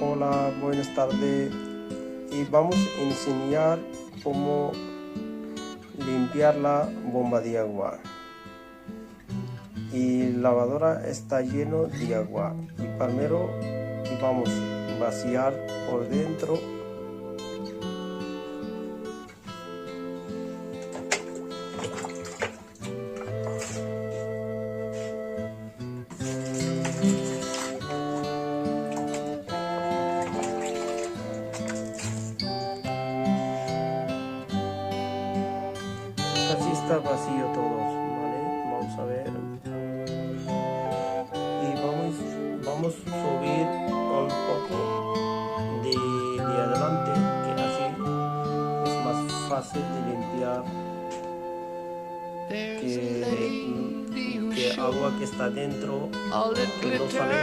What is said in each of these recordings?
Hola, buenas tardes. Y vamos a enseñar cómo limpiar la bomba de agua. Y la lavadora está lleno de agua. Y primero vamos a vaciar por dentro. Casi está vacío todo, ¿vale? Vamos a ver. Y vamos a subir un poco de adelante, que así es más fácil de limpiar que agua que está dentro, que no sale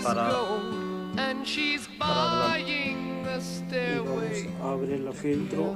para adelante. Y vamos a abrir el filtro.